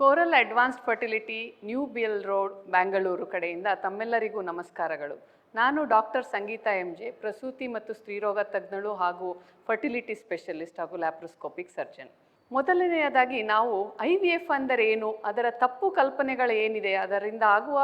Coral advanced fertility, new BL road, Bengaluru ಕಡೆಯಿಂದ ತಮ್ಮೆಲ್ಲರಿಗೂ ನಮಸ್ಕಾರಗಳು. ನಾನು ಡಾಕ್ಟರ್ ಸಂಗೀತಾ ಎಂ.ಜೆ, ಪ್ರಸೂತಿ ಮತ್ತು ಸ್ತ್ರೀರೋಗ ತಜ್ಞಳು ಹಾಗೂ ಫರ್ಟಿಲಿಟಿ ಸ್ಪೆಷಲಿಸ್ಟ್ ಹಾಗೂ ಲ್ಯಾಪ್ರೋಸ್ಕೋಪಿಕ್ ಸರ್ಜನ್. ಮೊದಲನೆಯದಾಗಿ ನಾವು IVF ಅಂದರೆ ಏನು, ಅದರ ತಪ್ಪು ಕಲ್ಪನೆಗಳು ಏನಿದೆ, ಅದರಿಂದ ಆಗುವ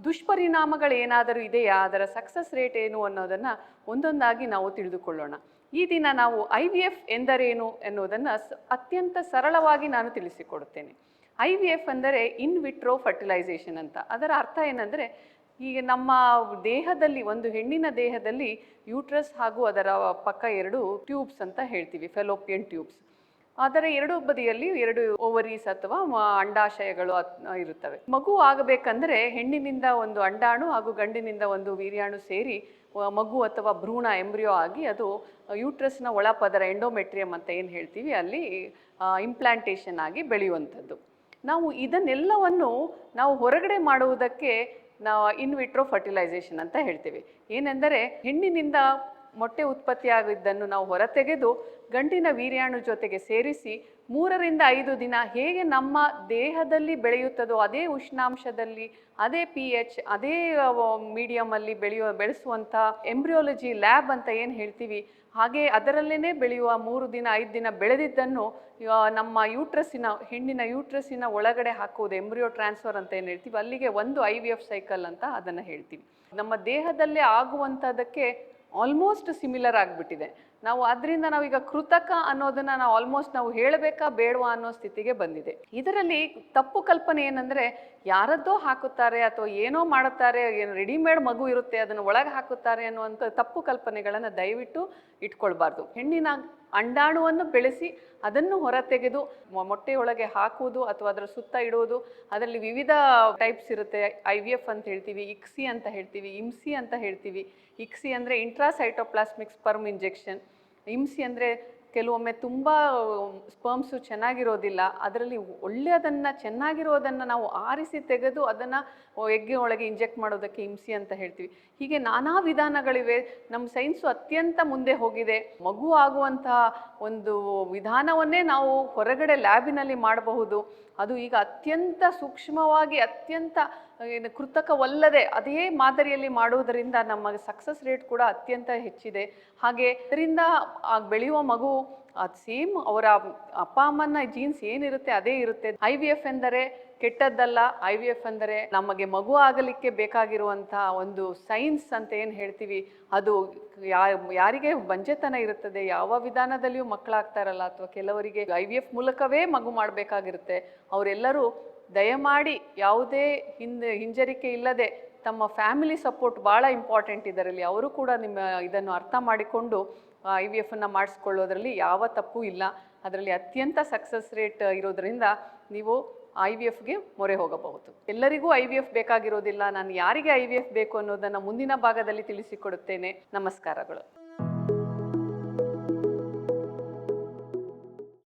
ದುಷ್ಪರಿಣಾಮಗಳೇನಾದರೂ ಇದೆಯಾ, ಅದರ ಸಕ್ಸಸ್ ರೇಟ್ ಏನು ಅನ್ನೋದನ್ನು ಒಂದೊಂದಾಗಿ ನಾವು ತಿಳಿದುಕೊಳ್ಳೋಣ. ಈ ದಿನ ನಾವು IVF ಎಂದರೇನು ಎನ್ನುವುದನ್ನು ಅತ್ಯಂತ ಸರಳವಾಗಿ ನಾನು ತಿಳಿಸಿಕೊಡುತ್ತೇನೆ. IVF ಅಂದರೆ ಇನ್ ವಿಟ್ರೋ ಫರ್ಟಿಲೈಸೇಷನ್ ಅಂತ. ಅದರ ಅರ್ಥ ಏನಂದರೆ, ಈಗ ನಮ್ಮ ದೇಹದಲ್ಲಿ, ಒಂದು ಹೆಣ್ಣಿನ ದೇಹದಲ್ಲಿ ಯೂಟ್ರಸ್ ಹಾಗೂ ಅದರ ಪಕ್ಕ ಎರಡು ಟ್ಯೂಬ್ಸ್ ಅಂತ ಹೇಳ್ತೀವಿ, ಫೆಲೋಪಿಯನ್ ಟ್ಯೂಬ್ಸ್. ಅದರ ಎರಡು ಬದಿಯಲ್ಲಿ ಎರಡು ಓವರೀಸ್ ಅಥವಾ ಅಂಡಾಶಯಗಳು ಇರುತ್ತವೆ. ಮಗು ಆಗಬೇಕಂದ್ರೆ ಹೆಣ್ಣಿನಿಂದ ಒಂದು ಅಂಡಾಣು ಹಾಗೂ ಗಂಡಿನಿಂದ ಒಂದು ವೀರ್ಯಾಣು ಸೇರಿ ಮಗು ಅಥವಾ ಭ್ರೂಣ ಎಂಬ್ರಿಯೋ ಆಗಿ ಅದು ಯೂಟ್ರಸ್ನ ಒಳಪದರ ಎಂಡೋಮೆಟ್ರಿಯಮ್ ಅಂತ ಏನು ಹೇಳ್ತೀವಿ ಅಲ್ಲಿ ಇಂಪ್ಲಾಂಟೇಷನ್ ಆಗಿ ಬೆಳೆಯುವಂಥದ್ದು. ನಾವು ಇದನ್ನೆಲ್ಲವನ್ನು ನಾವು ಹೊರಗಡೆ ಮಾಡುವುದಕ್ಕೆ ನಾವು ಇನ್ ವಿಟ್ರೋ ಫರ್ಟಿಲೈಸೇಷನ್ ಅಂತ ಹೇಳ್ತೀವಿ. ಏನೆಂದರೆ ಹೆಣ್ಣಿನಿಂದ ಮೊಟ್ಟೆ ಉತ್ಪತ್ತಿಯಾಗಿದ್ದನ್ನು ನಾವು ಹೊರತೆಗೆದು ಗಂಡಿನ ವೀರ್ಯಾಣು ಜೊತೆಗೆ ಸೇರಿಸಿ 3 ರಿಂದ 5 ದಿನ ಹೇಗೆ ನಮ್ಮ ದೇಹದಲ್ಲಿ ಬೆಳೆಯುತ್ತದೋ ಅದೇ ಉಷ್ಣಾಂಶದಲ್ಲಿ, ಅದೇ pH, ಅದೇ ಮೀಡಿಯಮಲ್ಲಿ ಬೆಳೆಸುವಂಥ ಎಂಬ್ರಿಯಾಲಜಿ ಲ್ಯಾಬ್ ಅಂತ ಏನು ಹೇಳ್ತೀವಿ, ಹಾಗೆ ಅದರಲ್ಲೇ ಬೆಳೆಯುವ 3 ದಿನ 5 ದಿನ ಬೆಳೆದಿದ್ದನ್ನು ನಮ್ಮ ಹೆಣ್ಣಿನ ಯೂಟ್ರಸ್ಸಿನ ಒಳಗಡೆ ಹಾಕುವುದು ಎಂಬ್ರಿಯೋ ಟ್ರಾನ್ಸ್ಫರ್ ಅಂತ ಏನು ಹೇಳ್ತೀವಿ, ಅಲ್ಲಿಗೆ ಒಂದು IVF ಸೈಕಲ್ ಅಂತ ಅದನ್ನು ಹೇಳ್ತೀವಿ. ನಮ್ಮ ದೇಹದಲ್ಲೇ ಆಗುವಂಥದ್ದಕ್ಕೆ ಆಲ್ಮೋಸ್ಟ್ ಸಿಮಿಲರ್ ಆಗಿಬಿಟ್ಟಿದೆ. ಅದರಿಂದ ನಾವೀಗ ಕೃತಕ ಅನ್ನೋದನ್ನು ನಾವು ಆಲ್ಮೋಸ್ಟ್ ನಾವು ಹೇಳಬೇಕಾ ಬೇಡವಾ ಅನ್ನೋ ಸ್ಥಿತಿಗೆ ಬಂದಿದೆ. ಇದರಲ್ಲಿ ತಪ್ಪು ಕಲ್ಪನೆ ಏನಂದರೆ, ಯಾರದ್ದೋ ಹಾಕುತ್ತಾರೆ ಅಥವಾ ಏನೋ ಮಾಡುತ್ತಾರೆ, ಏನು ರೆಡಿಮೇಡ್ ಮಗು ಇರುತ್ತೆ ಅದನ್ನು ಒಳಗೆ ಹಾಕುತ್ತಾರೆ ಅನ್ನುವಂಥ ತಪ್ಪು ಕಲ್ಪನೆಗಳನ್ನು ದಯವಿಟ್ಟು ಇಟ್ಕೊಳ್ಬಾರ್ದು. ಹೆಣ್ಣಿನ ಅಂಡಾಣುವನ್ನು ಬೆಳೆಸಿ ಅದನ್ನು ಹೊರತೆಗೆದು ಮೊಟ್ಟೆಯೊಳಗೆ ಹಾಕುವುದು ಅಥವಾ ಅದರ ಸುತ್ತ ಇಡುವುದು. ಅದರಲ್ಲಿ ವಿವಿಧ ಟೈಪ್ಸ್ ಇರುತ್ತೆ. IVF ಅಂತ ಹೇಳ್ತೀವಿ, ICSI ಅಂತ ಹೇಳ್ತೀವಿ, IMSI ಅಂತ ಹೇಳ್ತೀವಿ. ICSI ಅಂದರೆ ಇಂಟ್ರಾಸೈಟೋಪ್ಲಾಸ್ಮಿಕ್ ಸ್ಪರ್ಮ್ ಇಂಜೆಕ್ಷನ್. IMSI ಅಂದರೆ ಕೆಲವೊಮ್ಮೆ ತುಂಬ ಸ್ಪರ್ಮ್ಸು ಚೆನ್ನಾಗಿರೋದಿಲ್ಲ, ಅದರಲ್ಲಿ ಒಳ್ಳೆಯದನ್ನು ಚೆನ್ನಾಗಿರೋದನ್ನು ನಾವು ಆರಿಸಿ ತೆಗೆದು ಅದನ್ನು ಎಗ್ಗೆ ಒಳಗೆ ಇಂಜೆಕ್ಟ್ ಮಾಡೋದಕ್ಕೆ IMSI ಅಂತ ಹೇಳ್ತೀವಿ. ಹೀಗೆ ನಾನಾ ವಿಧಾನಗಳಿವೆ. ನಮ್ಮ ಸೈನ್ಸು ಅತ್ಯಂತ ಮುಂದೆ ಹೋಗಿದೆ. ಮಗು ಆಗುವಂತಹ ಒಂದು ವಿಧಾನವನ್ನೇ ನಾವು ಹೊರಗಡೆ ಲ್ಯಾಬಿನಲ್ಲಿ ಮಾಡಬಹುದು. ಅದು ಈಗ ಅತ್ಯಂತ ಸೂಕ್ಷ್ಮವಾಗಿ, ಅತ್ಯಂತ ಕೃತಕವಲ್ಲದೆ ಅದೇ ಮಾದರಿಯಲ್ಲಿ ಮಾಡುವುದರಿಂದ ನಮ್ಮ ಸಕ್ಸಸ್ ರೇಟ್ ಕೂಡ ಅತ್ಯಂತ ಹೆಚ್ಚಿದೆ. ಹಾಗೆ ಇದರಿಂದ ಬೆಳೆಯುವ ಮಗು ಅದು ಸೇಮ್ ಅವರ ಅಪ್ಪ ಅಮ್ಮನ ಜೀನ್ಸ್ ಏನಿರುತ್ತೆ ಅದೇ ಇರುತ್ತೆ. IVF ಎಂದರೆ ಕೆಟ್ಟದ್ದಲ್ಲ. IVF ಅಂದರೆ ನಮಗೆ ಮಗು ಆಗಲಿಕ್ಕೆ ಬೇಕಾಗಿರುವಂಥ ಒಂದು ಸೈನ್ಸ್ ಅಂತ ಏನು ಹೇಳ್ತೀವಿ, ಅದು ಯಾರಿಗೆ ಬಂಜೆತನ ಇರುತ್ತದೆ, ಯಾವ ವಿಧಾನದಲ್ಲಿಯೂ ಮಕ್ಕಳಾಗ್ತಾರಲ್ಲ, ಅಥವಾ ಕೆಲವರಿಗೆ IVF ಮೂಲಕವೇ ಮಗು ಮಾಡಬೇಕಾಗಿರುತ್ತೆ, ಅವರೆಲ್ಲರೂ ದಯಮಾಡಿ ಯಾವುದೇ ಹಿಂಜರಿಕೆ ಇಲ್ಲದೆ ತಮ್ಮ ಫ್ಯಾಮಿಲಿ ಸಪೋರ್ಟ್ ಭಾಳ ಇಂಪಾರ್ಟೆಂಟ್ ಇದರಲ್ಲಿ. ಅವರು ಕೂಡ ಇದನ್ನು ಅರ್ಥ ಮಾಡಿಕೊಂಡು IVFನ್ನು ಮಾಡಿಸ್ಕೊಳ್ಳೋದ್ರಲ್ಲಿ ಯಾವ ತಪ್ಪು ಇಲ್ಲ. ಅದರಲ್ಲಿ ಅತ್ಯಂತ ಸಕ್ಸಸ್ ರೇಟ್ ಇರೋದರಿಂದ ನೀವು IVFಗೆ ಮೊರೆ ಹೋಗಬಹುದು. ಎಲ್ಲರಿಗೂ IVF ಬೇಕಾಗಿರೋದಿಲ್ಲ. ನಾನು ಯಾರಿಗೆ IVF ಬೇಕು ಅನ್ನೋದನ್ನು ಮುಂದಿನ ಭಾಗದಲ್ಲಿ ತಿಳಿಸಿಕೊಡುತ್ತೇನೆ. ನಮಸ್ಕಾರಗಳು.